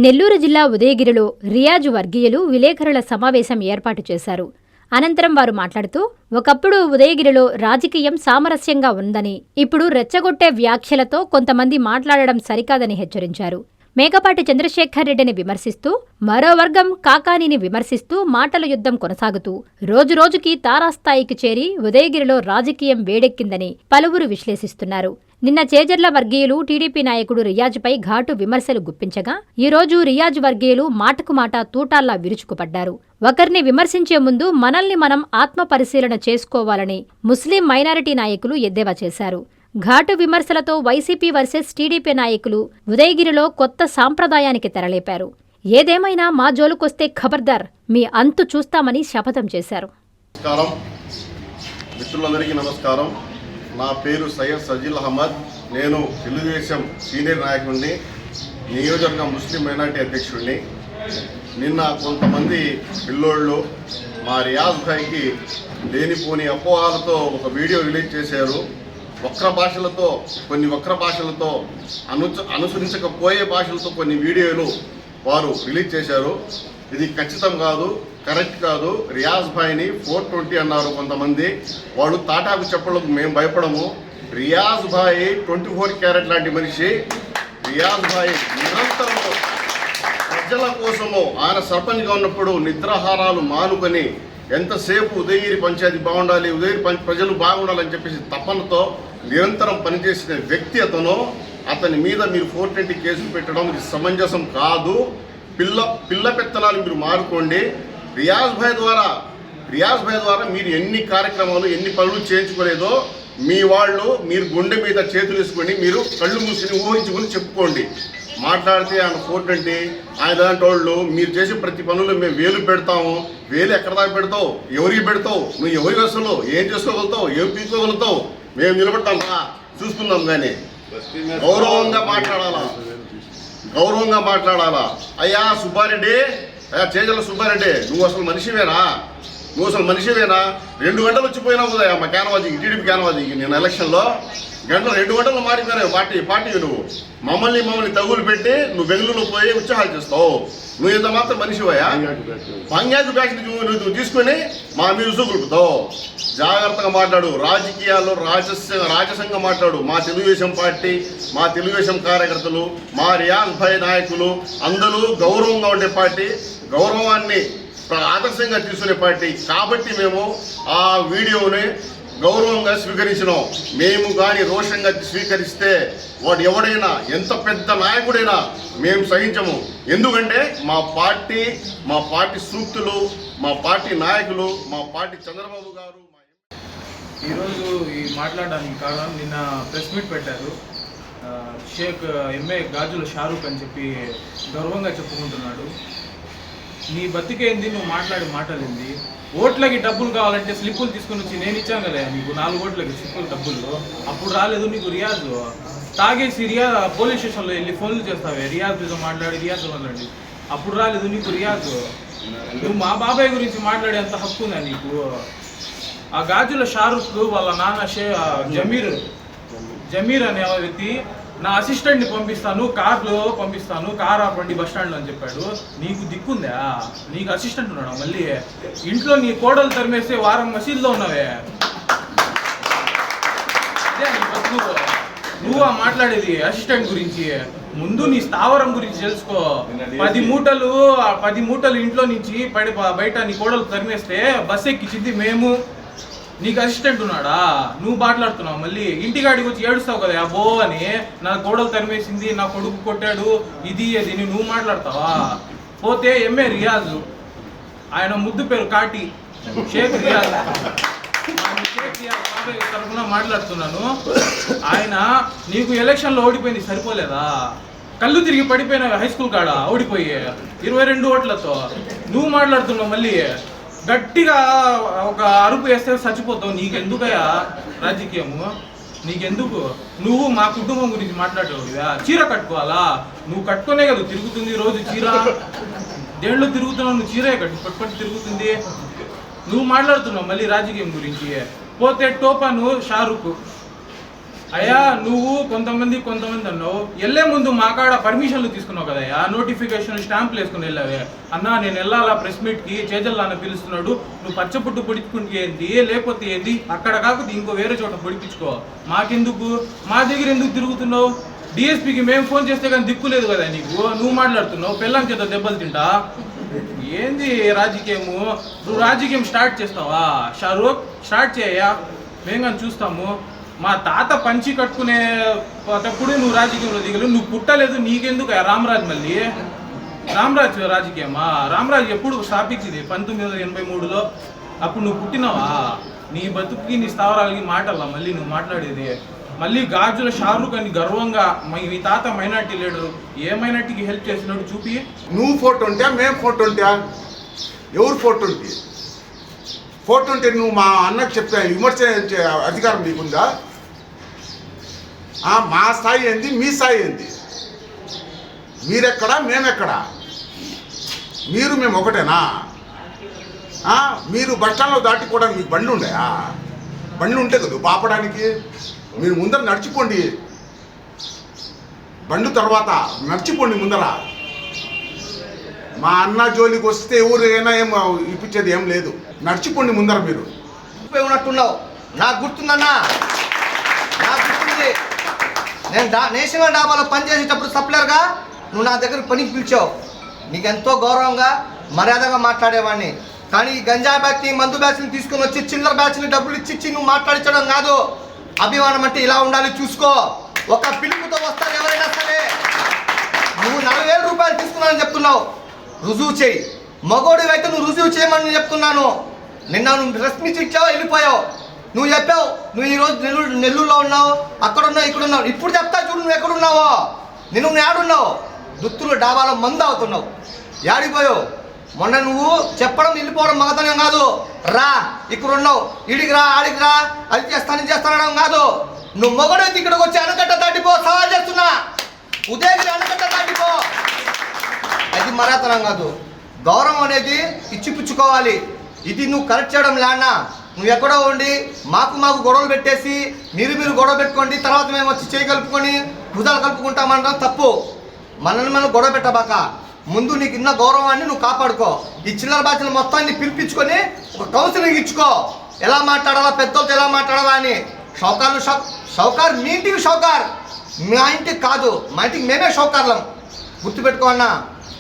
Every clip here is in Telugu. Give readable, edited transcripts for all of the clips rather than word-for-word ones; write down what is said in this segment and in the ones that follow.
నెల్లూరు జిల్లా ఉదయగిరిలో రియాజ్ వర్గీయులు విలేకరుల సమావేశం ఏర్పాటు చేశారు. అనంతరం వారు మాట్లాడుతూ, ఒకప్పుడు ఉదయగిరిలో రాజకీయం సామరస్యంగా ఉందని, ఇప్పుడు రెచ్చగొట్టే వ్యాఖ్యలతో కొంతమంది మాట్లాడడం సరికాదని హెచ్చరించారు. మేకపాటి చంద్రశేఖర్ రెడ్డిని విమర్శిస్తూ, మరో వర్గం కాకానీని విమర్శిస్తూ మాటల యుద్ధం కొనసాగుతూ రోజురోజుకీ తారాస్థాయికి చేరి ఉదయగిరిలో రాజకీయం వేడెక్కిందని పలువురు విశ్లేషిస్తున్నారు. నిన్న చేజర్ల వర్గీయులు టీడీపీ నాయకుడు రియాజ్పై ఘాటు విమర్శలు గుప్పించగా, ఈరోజు రియాజ్ వర్గీయులు మాటకు మాట తూటాల్లా విరుచుకుపడ్డారు. ఒకరిని విమర్శించే ముందు మనల్ని మనం ఆత్మపరిశీలన చేసుకోవాలని ముస్లిం మైనారిటీ నాయకులు ఎద్దేవా చేశారు. ఘాటు విమర్శలతో వైసీపీ వర్సెస్ టీడీపీ నాయకులు ఉదయగిరిలో కొత్త సాంప్రదాయానికి తెరలేపారు. ఏదేమైనా మా జోలుకొస్తే ఖబర్దార్, మీ అంతు చూస్తామని శపథం చేశారు. మిత్రులందరికీ నమస్కారం. నా పేరు సయ్యద్ సజీల్ అహ్మద్. నేను తెలుగుదేశం సీనియర్ నాయకుడిని, నియోజకవర్గ ముస్లిం మైనార్టీ అధ్యక్షుడిని. నిన్న కొంతమంది పిల్లోళ్ళు మా రియాజ్ భాయ్కి లేనిపోని అపోహాలతో ఒక వీడియో రిలీజ్ చేశారు. కొన్ని వక్ర భాషలతో అనుసరించకపోయే భాషలతో కొన్ని వీడియోలు వారు రిలీజ్ చేశారు. ఇది ఖచ్చితం కాదు, కరెక్ట్ కాదు. రియాజ్ భాయ్ని 420 అన్నారు కొంతమంది. వాళ్ళు తాటాకు చెప్పలకు మేము భయపడము. రియాజ్ భాయ్ 24 క్యారెట్ లాంటి మనిషి. రియాజ్ భాయ్ నిరంతరం ప్రజల కోసము, ఆయన సర్పంచ్గా ఉన్నప్పుడు నిద్రాహారాలు మానుకొని ఎంతసేపు ఉదయగిరి పంచాయతీ బాగుండాలి, ఉదయగిరి ప్రజలు బాగుండాలని చెప్పేసి తపనతో నిరంతరం పనిచేసిన వ్యక్తి అతను. అతని మీద మీరు 420 కేసులు పెట్టడం ఇది సమంజసం కాదు. పిల్ల పెత్తనాలు మీరు మారుకోండి. రియాజ్ భాయ్ ద్వారా మీరు ఎన్ని కార్యక్రమాలు, ఎన్ని పనులు చేయించుకోలేదో మీరు గుండె మీద చేతులు వేసుకొని మీరు కళ్ళు మూసుకొని ఊహించుకొని చెప్పుకోండి. మాట్లాడితే ఆయన 420, ఆయన లాంటి వాళ్ళు మీరు చేసే ప్రతి పనులు మేము వేలు పెడతాము. వేలు ఎక్కడ దాకా పెడతావు, ఎవరికి పెడతావు, నువ్వు ఎవరి వస్తువులు ఏం చేసుకోగలుగుతావు, ఏం తీసుకోగలుగుతావు, మేము నిలబడతాం చూసుకుందాం. కానీ గౌరవంగా మాట్లాడాలా. అయ్యా సుబ్బారెడ్డి, చేజల సుబ్బారెడ్డి, నువ్వు అసలు మనిషివేనా? 2 గంటలు వచ్చిపోయినావు కదా మా క్యాన్వాజీకి, టీడీపీ క్యాన్వాజీకి. నేను ఎలక్షన్లో 2 గంటలు మారిపోయినావు పార్టీ నువ్వు. మమ్మల్ని తగులు పెట్టి నువ్వు బెంగళూరులో పోయి ఉత్సాహాలు చేస్తావు. నువ్వు ఇంత మాత్రం మనిషివయ్యా? పంగాజు బ్యాచ్ నువ్వు తీసుకొని మా మీరు చూపుతావు. జాగ్రత్తగా మాట్లాడు. రాజకీయాల్లో రాజసంగా మాట్లాడు. మా తెలుగుదేశం పార్టీ, మా తెలుగుదేశం కార్యకర్తలు, మా రియాజ్ భాయ్ నాయకులు అందరూ గౌరవంగా ఉండే పార్టీ, గౌరవాన్ని ఆదర్శంగా తీసుకునే పార్టీ. కాబట్టి మేము ఆ వీడియోని గౌరవంగా స్వీకరించినాం. మేము కానీ రోషంగా స్వీకరిస్తే వాడు ఎవడైనా, ఎంత పెద్ద నాయకుడైనా మేము సహించము. ఎందుకంటే మా పార్టీ సూక్తులు, మా పార్టీ నాయకులు, మా పార్టీ చంద్రబాబు గారు. ఈరోజు ఈ మాట్లాడడానికి కారణం, నిన్న ప్రెస్ మీట్ పెట్టారు. షేక్ ఎంఏ గాజుల షారూక్ అని చెప్పి గర్వంగా చెప్పుకుంటున్నాడు. నీ బతికేంది, నువ్వు మాట్లాడి మాట్లాడింది. ఓట్లకి డబ్బులు కావాలంటే స్లిప్పులు తీసుకొని వచ్చి నేను ఇచ్చాను కదా నీకు 4 ఓట్లకి స్లిప్పులు డబ్బులు. అప్పుడు రాలేదు నీకు. రియాజ్ తాగేసి పోలీస్ స్టేషన్లో వెళ్ళి ఫోన్లు చేస్తావే, రియాజ్తో మాట్లాడి. అప్పుడు రాలేదు నీకు రియాజ్. నువ్వు మా బాబాయ్ గురించి మాట్లాడేంత హక్కు ఉందా నీకు? ఆ గాజుల షారూక్ వాళ్ళ నాన్న జమీర్ అనే వ్యక్తి నా అసిస్టెంట్ని పంపిస్తాను, కార్లో పంపిస్తాను, కార్ ఆపండి బస్ స్టాండ్లో అని చెప్పాడు. నీకు దిక్కుందా? నీకు అసిస్టెంట్ ఉన్నాడు. మళ్ళీ ఇంట్లో నీ కోడలు తరిమేస్తే వారం మసీదులో ఉన్నావే. నువ్వు మాట్లాడేది అసిస్టెంట్ గురించి. ముందు నీ స్థావరం గురించి తెలుసుకో. 10 మూటలు ఇంట్లో నుంచి బయట నీ కోడలు తరిమేస్తే బస్ ఎక్కించింది మేము. నీకు అసిస్టెంట్ ఉన్నాడా? నువ్వు మాట్లాడుతున్నావు. మళ్ళీ ఇంటికాడికి వచ్చి ఏడుస్తావు కదా అబ్బో అని, నా కోడలు తరిమేసింది, నా కొడుకు కొట్టాడు, ఇది నువ్వు మాట్లాడతావా? పోతే ఎంఏ రియాజ్, ఆయన ముద్దు పేరు కాటి, షేక్ రియాజ్ బాబాయ్ తరఫున మాట్లాడుతున్నాను. ఆయన నీకు ఎలక్షన్లో ఓడిపోయింది సరిపోలేదా? కళ్ళు తిరిగి పడిపోయినావు హై స్కూల్ కాడ ఓడిపోయి 22 ఓట్లతో. నువ్వు మాట్లాడుతున్నావు. మళ్ళీ గట్టిగా ఒక అరుపు వేస్తే చచ్చిపోతావు. నీకెందుకయ్యా రాజకీయము? నీకెందుకు? నువ్వు మా కుటుంబం గురించి మాట్లాడావు. చీర కట్టుకోవాలా? నువ్వు కట్టుకునే కదా తిరుగుతుంది రోజు చీర. దేంట్లో తిరుగుతున్నావు? నువ్వు చీరే కట్టుకొని తిరుగుతుంది. నువ్వు మాట్లాడుతున్నావు మళ్ళీ రాజకీయం గురించి. పోతే టోపాను షారూక్ అయ్యా నువ్వు కొంతమంది అన్నావు, వెళ్ళే ముందు మా కాడ పర్మిషన్లు తీసుకున్నావు కదయ్యా, నోటిఫికేషన్ స్టాంపులు వేసుకుని వెళ్ళావే. అన్నా నేను వెళ్ళాలా ప్రెస్ మీట్కి, చేజల్ అన్న పిలుస్తున్నాడు, నువ్వు పచ్చపుట్టు పొడిచుకుంటే ఏంది, లేకపోతే ఏంది, అక్కడ కాకపోతే ఇంకో వేరే చోట పొడిపించుకో, మాకెందుకు, మా దగ్గర ఎందుకు తిరుగుతున్నావు? డిఎస్పీకి మేము ఫోన్ చేస్తే కానీ దిక్కు లేదు కదా నీకు, నువ్వు మాట్లాడుతున్నావు, పిల్లం చేత దెబ్బలు తింటా. ఏంది రాజకీయము? నువ్వు రాజకీయం స్టార్ట్ చేస్తావా? షారూక్ స్టార్ట్ చేయా, మేము కానీ చూస్తాము. మా తాత పంచి కట్టుకునేటప్పుడు నువ్వు రాజకీయంలో దిగలేదు, నువ్వు పుట్టలేదు, నీకెందుకు రామరాజ్? మళ్ళీ రామరాజ్ రాజకీయమా? రామరాజ్ ఎప్పుడు స్థాపించింది? 1983లో. అప్పుడు నువ్వు పుట్టినావా? నీ బతుకుకి నీ స్థావరాలకి మాటల్లా మళ్ళీ నువ్వు మాట్లాడేది. మళ్ళీ గాజుల షారూక్ అని గర్వంగా మీ తాత మైనార్టీ లీడరు, ఏ మైనార్టీకి హెల్ప్ చేసినట్టు చూపి. నువ్వు ఫోటో ఉంటే మేము ఫోటో ఉంటే ఎవరు ఫోటో ఉంటే ఫోటో ఉంటే నువ్వు మా అన్నకు చెప్పే విమర్శించే అధికారం నీకుందా? మా స్థాయి ఏంది, మీ స్థాయి ఏంది? మీరెక్కడా, మేమెక్కడా? మీరు మేము ఒకటేనా? మీరు బస్టాండ్లో దాటిపోవడానికి మీకు బండ్లు ఉన్నాయా? బండ్లు ఉంటే కదా పాపడానికి. మీరు ముందర నడిచిపోండి, బండ్లు తర్వాత నడిచిపోండి ముందర. మా అన్న జోలికి వస్తే ఎవరైనా ఏం ఇప్పించేది ఏం లేదు, నడిచిపోండి ముందర. మీరు ఉన్నట్టున్నావు, నాకు గుర్తుందన్నా, నాకు గుర్తుంది. నేను నేషనల్ డాబాలో పనిచేసేటప్పుడు సప్లయర్గా నువ్వు నా దగ్గర పనికి పిలిచావు, నీకెంతో గౌరవంగా మర్యాదగా మాట్లాడేవాడిని. కానీ ఈ గంజా బ్యాచ్ని, మందు బ్యాచ్ని తీసుకొని వచ్చి చిల్లర బ్యాచ్ని డబ్బులు ఇచ్చి నువ్వు మాట్లాడించడం కాదు. అభిమానం అంటే ఇలా ఉండాలి, చూసుకో. ఒక పిలుపుతో వస్తారు ఎవరైనా సరే. నువ్వు 40,000 రూపాయలు తీసుకున్నానని చెప్తున్నావు, రుజువు చేయి. మగోడివి అయితే నువ్వు రుజువు చేయమని చెప్తున్నాను. నిన్న నువ్వు ప్రెస్ మీట్ ఇచ్చావు, వెళ్ళిపోయావు. నువ్వు చెప్పావు నువ్వు ఈరోజు నెల్లూరులో ఉన్నావు, అక్కడ ఉన్నావు, ఇక్కడ ఉన్నావు. ఇప్పుడు చెప్తా చూడు నువ్వు ఎక్కడున్నావో. నువ్వు ఏడున్నావు? దుత్తులు డాబాలో మందు అవుతున్నావు, ఏడిపోయావు. మొన్న నువ్వు చెప్పడం వెళ్ళిపోవడం మగతనం కాదు. రా, ఇక్కడ ఉన్నావు, ఇడికి రా, ఆడికి రా, అది చేస్తానడం కాదు. నువ్వు మొగడైతే ఇక్కడికి వచ్చి అనకట్ట దాటిపో, సవాల్ చేస్తున్నా. ఉదయగిరి అనకట్ట దాటిపో. అది మరాతనం కాదు. గౌరవం అనేది ఇచ్చిపుచ్చుకోవాలి. ఇది నువ్వు కరెక్ట్ చేయడం లేనా? నువ్వు ఎక్కడో ఉండి మాకు గొడవలు పెట్టేసి మీరు గొడవ పెట్టుకోండి, తర్వాత మేము వచ్చి చేయి కలుపుకొని భుజాలు కలుపుకుంటామనడం తప్పు. మనల్ని మనం గొడవ పెట్టబాక. ముందు నీకు ఇన్న గౌరవాన్ని నువ్వు కాపాడుకో. ఈ చిల్లర బ్యాచ్లు మొత్తాన్ని పిలిపించుకొని ఒక కౌన్సిలింగ్ ఇచ్చుకో, ఎలా మాట్లాడాలా, పెద్దలతో ఎలా మాట్లాడాలా అని. షౌకార్ మీ ఇంటికి షౌకార్, మా ఇంటికి కాదు. మా ఇంటికి మేమే షౌకార్లం, గుర్తుపెట్టుకో అన్న.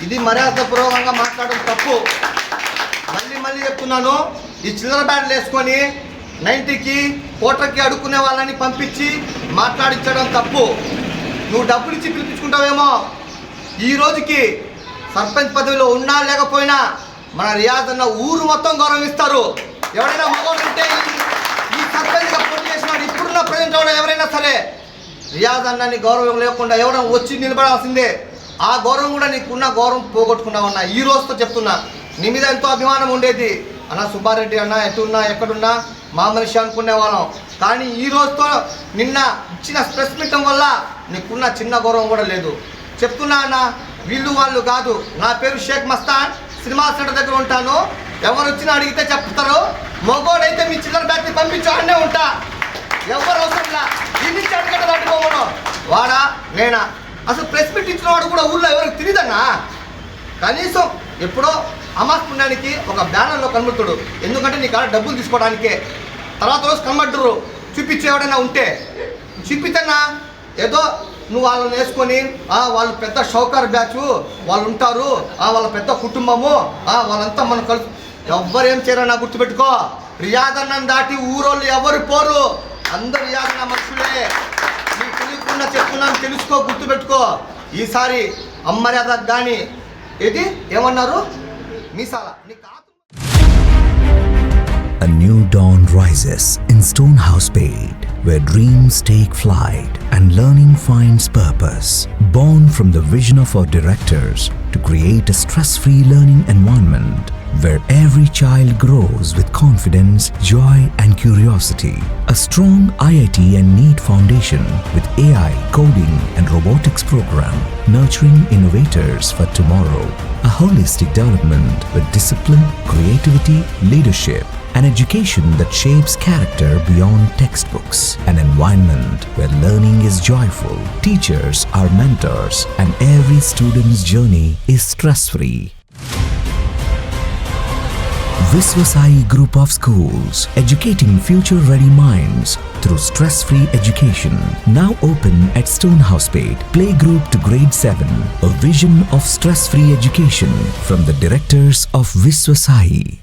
ఇది మర్యాదపూర్వకంగా మాట్లాడడం తప్పు. మళ్ళీ చెప్తున్నాను, ఈ చిల్లర బ్యాట్లు వేసుకొని 90కి కోటర్కి అడుక్కునే వాళ్ళని పంపించి మాట్లాడించడం తప్పు. నువ్వు డబ్బులు ఇచ్చి పిలిపించుకుంటావేమో. ఈ రోజుకి సర్పంచ్ పదవిలో ఉన్నా లేకపోయినా మన రియాజ్ అన్న ఊరు మొత్తం గౌరవిస్తారు. ఎవరైనా మగవాడు ఉంటే ఈ సర్పంచ్గా పోటీ చేసినాడు, ఇప్పుడున్న ప్రజెంట్ ఎవరైనా సరే రియాజ్ అన్నని గౌరవం లేకుండా ఎవరైనా వచ్చి నిలబడాల్సిందే. ఆ గౌరవం కూడా నీకున్న గౌరవం పోగొట్టుకున్నావన్నా. ఈ రోజుతో చెప్తున్నా, నీ మీద ఎంతో అభిమానం ఉండేది అన్న. సుబ్బారెడ్డి అన్న ఎటున్నా ఎక్కడున్నా మా మనిషి అనుకునే వాళ్ళం. కానీ ఈ రోజుతో నిన్న ఇచ్చిన ప్రెస్ మీట్ వల్ల నీకున్న చిన్న గౌరవం కూడా లేదు. చెప్తున్నా అన్న, వీళ్ళు వాళ్ళు కాదు. నా పేరు షేక్ మస్తాన్, సినిమా సెంటర్ దగ్గర ఉంటాను. ఎవరు వచ్చినా అడిగితే చెప్తారు. మగోడైతే మీ చిల్లర బ్యాగ్ని పంపించు, అన్నే ఉంటా. ఎవరు అవసరంలా ఈ నుంచి అడగట దాటిపోవడం. వాడా నేనా? అసలు ప్రెస్ మీట్ ఇచ్చిన వాడు కూడా ఊళ్ళో ఎవరికి తెలియదన్నా. కనీసం ఎప్పుడో అమాస్ పుణ్యానికి ఒక బ్యానర్లో కనబడుతాడు, ఎందుకంటే నీ కాడ డబ్బులు తీసుకోవడానికే. తర్వాత రోజు కనబడ్డరు చూపించే ఎవడైనా ఉంటే చూపితన్నా. ఏదో నువ్వు వాళ్ళని వేసుకొని వాళ్ళు పెద్ద షౌకార్ బ్యాచ్, వాళ్ళు ఉంటారు, వాళ్ళ పెద్ద కుటుంబము, వాళ్ళంతా మనం కలుసు. ఎవ్వరేం చేయరన్నా, గుర్తుపెట్టుకో. రియాజ్ అన్నం దాటి ఊరోళ్ళు ఎవరు పోరు, అందరు రియాజ్ అన్న మనుషులే. నీకు తెలియకుండా చెప్తున్నాను, తెలుసుకో, గుర్తుపెట్టుకో. ఈసారి అమ్మర్యాద కానీ ఇది ఏమన్నారు మీసాల A new dawn rises in Stonehouse Paid, where dreams take flight and learning finds purpose. Born from the vision of our directors to create a stress-free learning environment where every child grows with confidence, joy and curiosity. A strong IIT and NEET foundation with AI, coding and robotics program nurturing innovators for tomorrow. A holistic development with discipline, creativity, leadership an education that shapes character beyond textbooks, an environment where learning is joyful, teachers are mentors, and every student's journey is stress-free. Viswasai Group of Schools, educating future-ready minds through stress-free education. Now open at Stonehousepet, playgroup to grade 7. A vision of stress-free education from the directors of Viswasai.